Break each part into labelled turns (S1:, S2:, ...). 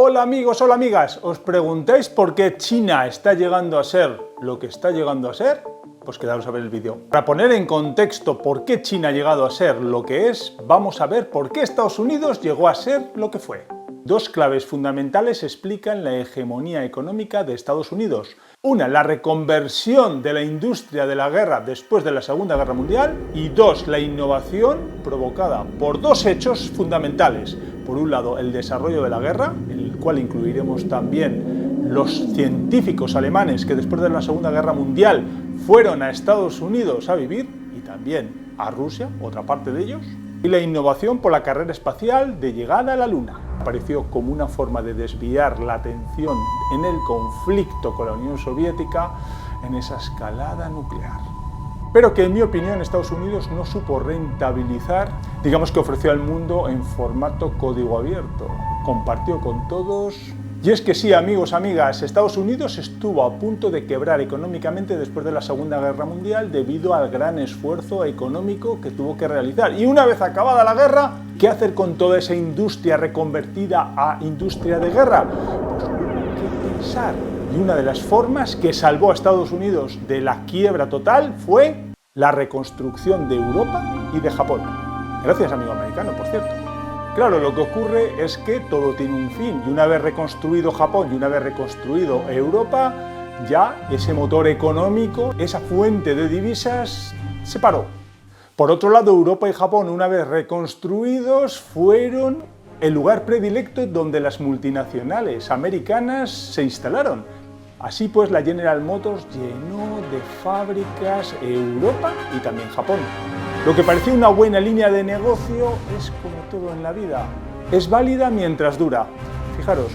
S1: Hola amigos, hola amigas, ¿os preguntáis por qué China está llegando a ser lo que está llegando a ser? Pues quedaros a ver el vídeo. Para poner en contexto por qué China ha llegado a ser lo que es, vamos a ver por qué Estados Unidos llegó a ser lo que fue. Dos claves fundamentales explican la hegemonía económica de Estados Unidos. Una, la reconversión de la industria de la guerra después de la Segunda Guerra Mundial. Y dos, la innovación provocada por dos hechos fundamentales. Por un lado, el desarrollo de la guerra, en el cual incluiremos también los científicos alemanes que después de la Segunda Guerra Mundial fueron a Estados Unidos a vivir, y también a Rusia, otra parte de ellos. Y la innovación por la carrera espacial de llegada a la Luna. Apareció como una forma de desviar la atención en el conflicto con la Unión Soviética en esa escalada nuclear. Pero que en mi opinión Estados Unidos no supo rentabilizar, digamos que ofreció al mundo en formato código abierto, compartió con todos. Y es que sí, amigos, amigas, Estados Unidos estuvo a punto de quebrar económicamente después de la Segunda Guerra Mundial debido al gran esfuerzo económico que tuvo que realizar. Y una vez acabada la guerra, ¿qué hacer con toda esa industria reconvertida a industria de guerra? Pues hubo que pensar. Y una de las formas que salvó a Estados Unidos de la quiebra total fue la reconstrucción de Europa y de Japón. Gracias, amigo americano, por cierto. Claro, lo que ocurre es que todo tiene un fin, y una vez reconstruido Japón y una vez reconstruido Europa, ya ese motor económico, esa fuente de divisas, se paró. Por otro lado, Europa y Japón, una vez reconstruidos, fueron el lugar predilecto donde las multinacionales americanas se instalaron. Así pues, la General Motors llenó de fábricas Europa y también Japón. Lo que parecía una buena línea de negocio es como todo en la vida. Es válida mientras dura. Fijaros,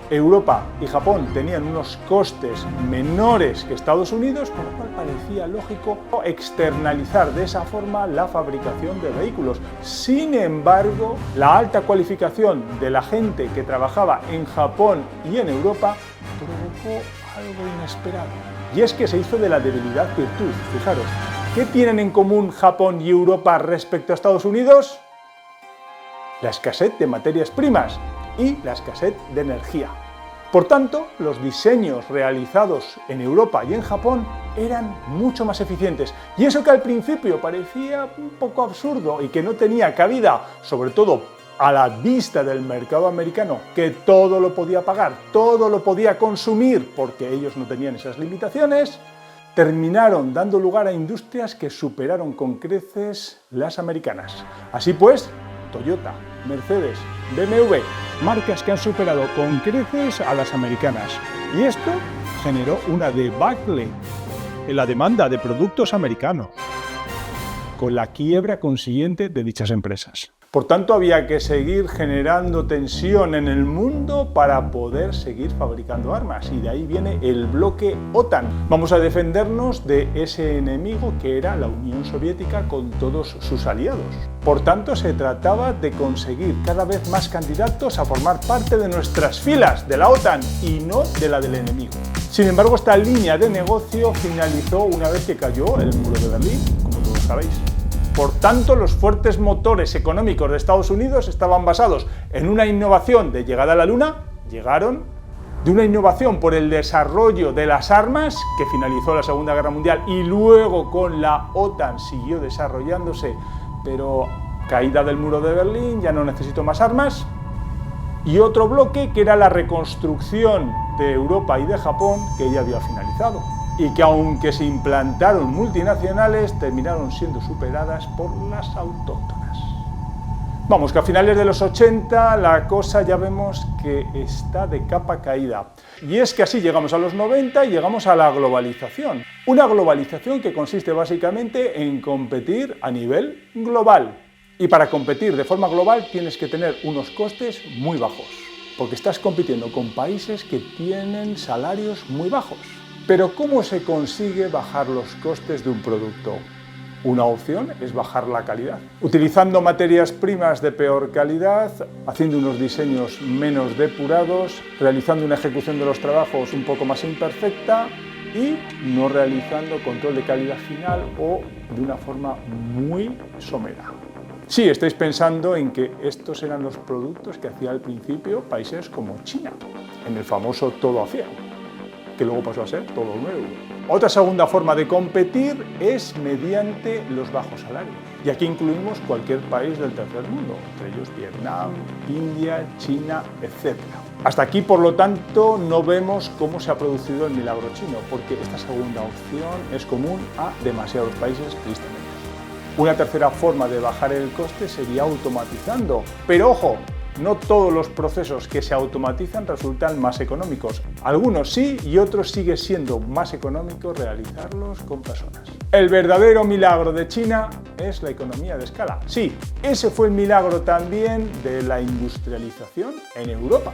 S1: Europa y Japón tenían unos costes menores que Estados Unidos, con lo cual parecía lógico externalizar de esa forma la fabricación de vehículos. Sin embargo, la alta cualificación de la gente que trabajaba en Japón y en Europa provocó algo inesperado. Y es que se hizo de la debilidad virtud. Fijaros, ¿qué tienen en común Japón y Europa respecto a Estados Unidos? La escasez de materias primas y la escasez de energía. Por tanto, los diseños realizados en Europa y en Japón eran mucho más eficientes. Y eso que al principio parecía un poco absurdo y que no tenía cabida, sobre todo a la vista del mercado americano, que todo lo podía pagar, todo lo podía consumir, porque ellos no tenían esas limitaciones, terminaron dando lugar a industrias que superaron con creces las americanas. Así pues, Toyota, Mercedes, BMW, marcas que han superado con creces a las americanas. Y esto generó una debacle en la demanda de productos americanos, con la quiebra consiguiente de dichas empresas. Por tanto, había que seguir generando tensión en el mundo para poder seguir fabricando armas. Y de ahí viene el bloque OTAN. Vamos a defendernos de ese enemigo que era la Unión Soviética con todos sus aliados. Por tanto, se trataba de conseguir cada vez más candidatos a formar parte de nuestras filas, de la OTAN, y no de la del enemigo. Sin embargo, esta línea de negocio finalizó una vez que cayó el muro de Berlín, como todos sabéis. Por tanto, los fuertes motores económicos de Estados Unidos estaban basados en una innovación de llegada a la Luna, llegaron, de una innovación por el desarrollo de las armas, que finalizó la Segunda Guerra Mundial y luego con la OTAN siguió desarrollándose, pero caída del muro de Berlín, ya no necesito más armas. Y otro bloque que era la reconstrucción de Europa y de Japón, que ya había finalizado. Y que aunque se implantaron multinacionales, terminaron siendo superadas por las autóctonas. Vamos, que a finales de los 80 la cosa ya vemos que está de capa caída. Y es que así llegamos a los 90 y llegamos a la globalización. Una globalización que consiste básicamente en competir a nivel global. Y para competir de forma global tienes que tener unos costes muy bajos, porque estás compitiendo con países que tienen salarios muy bajos. Pero ¿cómo se consigue bajar los costes de un producto? Una opción es bajar la calidad, utilizando materias primas de peor calidad, haciendo unos diseños menos depurados, realizando una ejecución de los trabajos un poco más imperfecta y no realizando control de calidad final o de una forma muy somera. Sí, estáis pensando en que estos eran los productos que hacía al principio países como China, en el famoso todo a 100, que luego pasó a ser todo nuevo. Otra segunda forma de competir es mediante los bajos salarios. Y aquí incluimos cualquier país del tercer mundo, entre ellos Vietnam, India, China, etc. Hasta aquí, por lo tanto, no vemos cómo se ha producido el milagro chino, porque esta segunda opción es común a demasiados países, tristemente. Una tercera forma de bajar el coste sería automatizando. Pero ojo, no todos los procesos que se automatizan resultan más económicos. Algunos sí y otros sigue siendo más económico realizarlos con personas. El verdadero milagro de China es la economía de escala. Sí, ese fue el milagro también de la industrialización en Europa.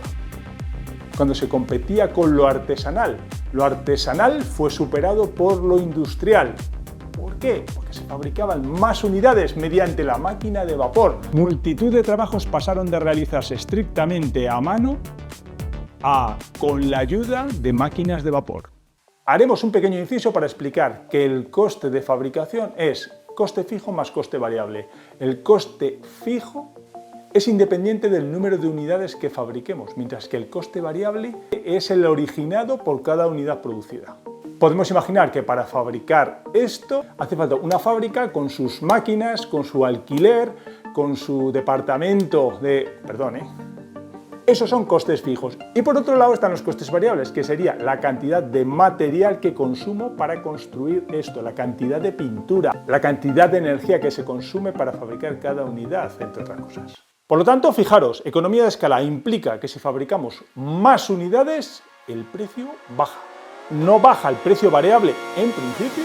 S1: Cuando se competía con lo artesanal fue superado por lo industrial. ¿Por qué? Porque se fabricaban más unidades mediante la máquina de vapor. Multitud de trabajos pasaron de realizarse estrictamente a mano a con la ayuda de máquinas de vapor. Haremos un pequeño inciso para explicar que el coste de fabricación es coste fijo más coste variable. El coste fijo es independiente del número de unidades que fabriquemos, mientras que el coste variable es el originado por cada unidad producida. Podemos imaginar que para fabricar esto hace falta una fábrica con sus máquinas, con su alquiler, con su departamento de... Esos son costes fijos. Y por otro lado están los costes variables, que sería la cantidad de material que consumo para construir esto, la cantidad de pintura, la cantidad de energía que se consume para fabricar cada unidad, entre otras cosas. Por lo tanto, fijaros, economía de escala implica que si fabricamos más unidades, el precio baja. No baja el precio variable en principio,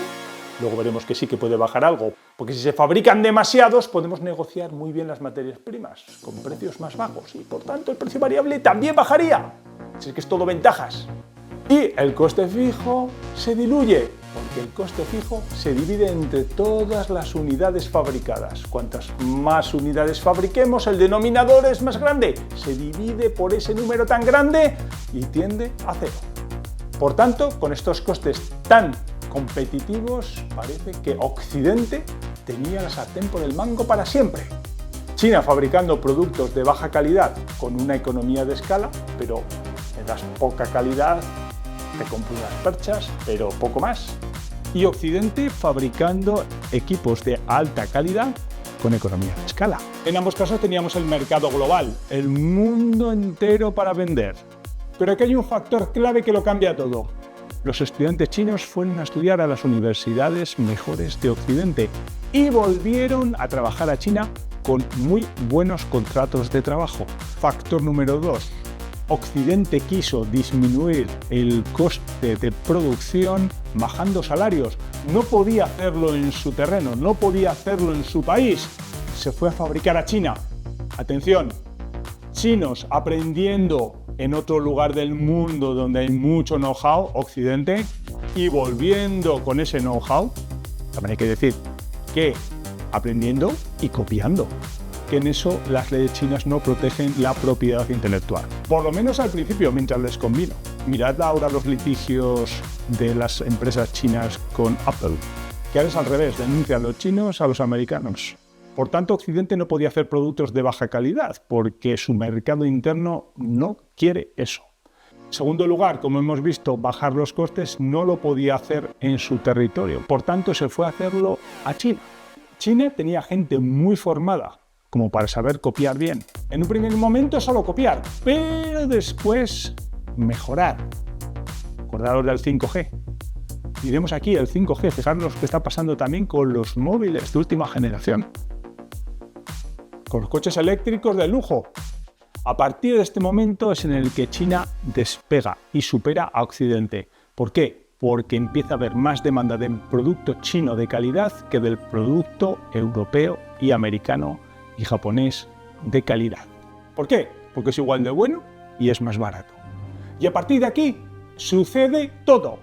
S1: luego veremos que sí que puede bajar algo, porque si se fabrican demasiados podemos negociar muy bien las materias primas con precios más bajos y por tanto el precio variable también bajaría, si es que es todo ventajas. Y el coste fijo se diluye, porque el coste fijo se divide entre todas las unidades fabricadas. Cuantas más unidades fabriquemos, el denominador es más grande, se divide por ese número tan grande y tiende a cero. Por tanto, con estos costes tan competitivos, parece que Occidente tenía la sartén por el mango para siempre. China fabricando productos de baja calidad con una economía de escala, pero me das poca calidad, te compro unas perchas, pero poco más. Y Occidente fabricando equipos de alta calidad con economía de escala. En ambos casos teníamos el mercado global, el mundo entero para vender. Pero aquí hay un factor clave que lo cambia todo. Los estudiantes chinos fueron a estudiar a las universidades mejores de Occidente y volvieron a trabajar a China con muy buenos contratos de trabajo. Factor número 2. Occidente quiso disminuir el coste de producción bajando salarios. No podía hacerlo en su terreno, no podía hacerlo en su país. Se fue a fabricar a China. Atención, chinos aprendiendo en otro lugar del mundo donde hay mucho know-how, Occidente, y volviendo con ese know-how, también hay que decir que aprendiendo y copiando, que en eso las leyes chinas no protegen la propiedad intelectual. Por lo menos al principio, mientras les convino. Mirad ahora los litigios de las empresas chinas con Apple, que ahora es al revés, denuncian los chinos a los americanos. Por tanto, Occidente no podía hacer productos de baja calidad porque su mercado interno no quiere eso. En segundo lugar, como hemos visto, bajar los costes no lo podía hacer en su territorio. Por tanto, se fue a hacerlo a China. China tenía gente muy formada como para saber copiar bien. En un primer momento solo copiar, pero después mejorar. Acordaros del 5G. Miremos aquí el 5G, fijaros lo que está pasando también con los móviles de última generación. Con los coches eléctricos de lujo. A partir de este momento es en el que China despega y supera a Occidente. ¿Por qué? Porque empieza a haber más demanda de producto chino de calidad que del producto europeo y americano y japonés de calidad. ¿Por qué? Porque es igual de bueno y es más barato. Y a partir de aquí sucede todo.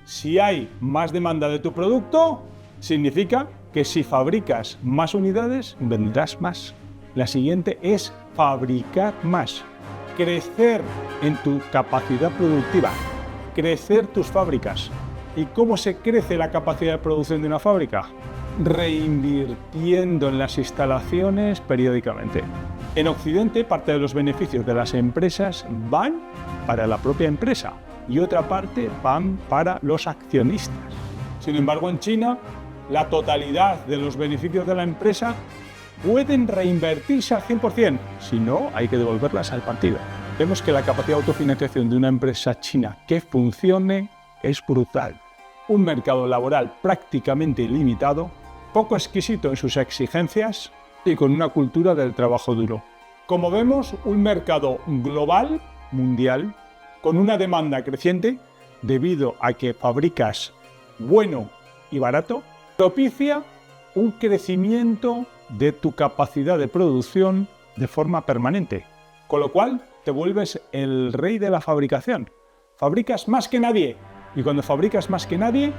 S1: Si hay más demanda de tu producto, significa que si fabricas más unidades, venderás más. La siguiente es fabricar más, crecer en tu capacidad productiva, crecer tus fábricas. ¿Y cómo se crece la capacidad de producción de una fábrica? reinvirtiendo en las instalaciones periódicamente. En Occidente, parte de los beneficios de las empresas van para la propia empresa y otra parte van para los accionistas. Sin embargo, en China, la totalidad de los beneficios de la empresa pueden reinvertirse al 100%, si no, hay que devolverlas al partido. Vemos que la capacidad de autofinanciación de una empresa china que funcione es brutal. Un mercado laboral prácticamente ilimitado, poco exquisito en sus exigencias y con una cultura del trabajo duro. Como vemos, un mercado global, mundial, con una demanda creciente debido a que fabricas bueno y barato, propicia un crecimiento de tu capacidad de producción de forma permanente, con lo cual te vuelves el rey de la fabricación. Fabricas más que nadie y cuando fabricas más que nadie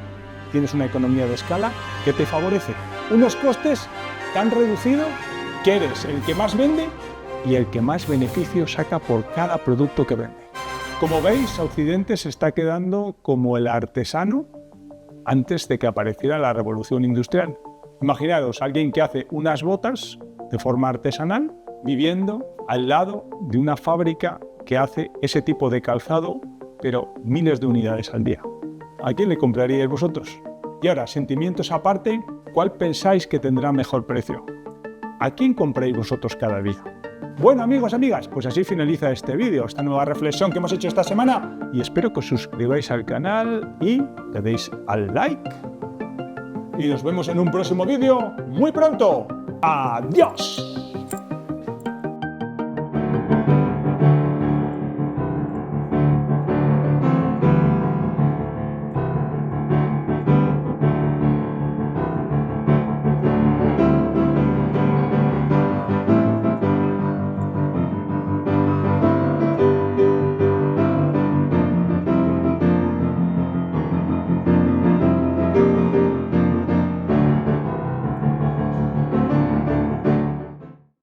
S1: tienes una economía de escala que te favorece. Unos costes tan reducidos que eres el que más vende y el que más beneficio saca por cada producto que vende. Como veis, Occidente se está quedando como el artesano antes de que apareciera la revolución industrial. Imaginaros, alguien que hace unas botas de forma artesanal viviendo al lado de una fábrica que hace ese tipo de calzado, pero miles de unidades al día. ¿A quién le compraríais vosotros? Y ahora, sentimientos aparte, ¿cuál pensáis que tendrá mejor precio? ¿A quién compráis vosotros cada día? Bueno, amigos, amigas, pues así finaliza este vídeo, esta nueva reflexión que hemos hecho esta semana, y espero que os suscribáis al canal y le deis al like. Y nos vemos en un próximo vídeo muy pronto. ¡Adiós!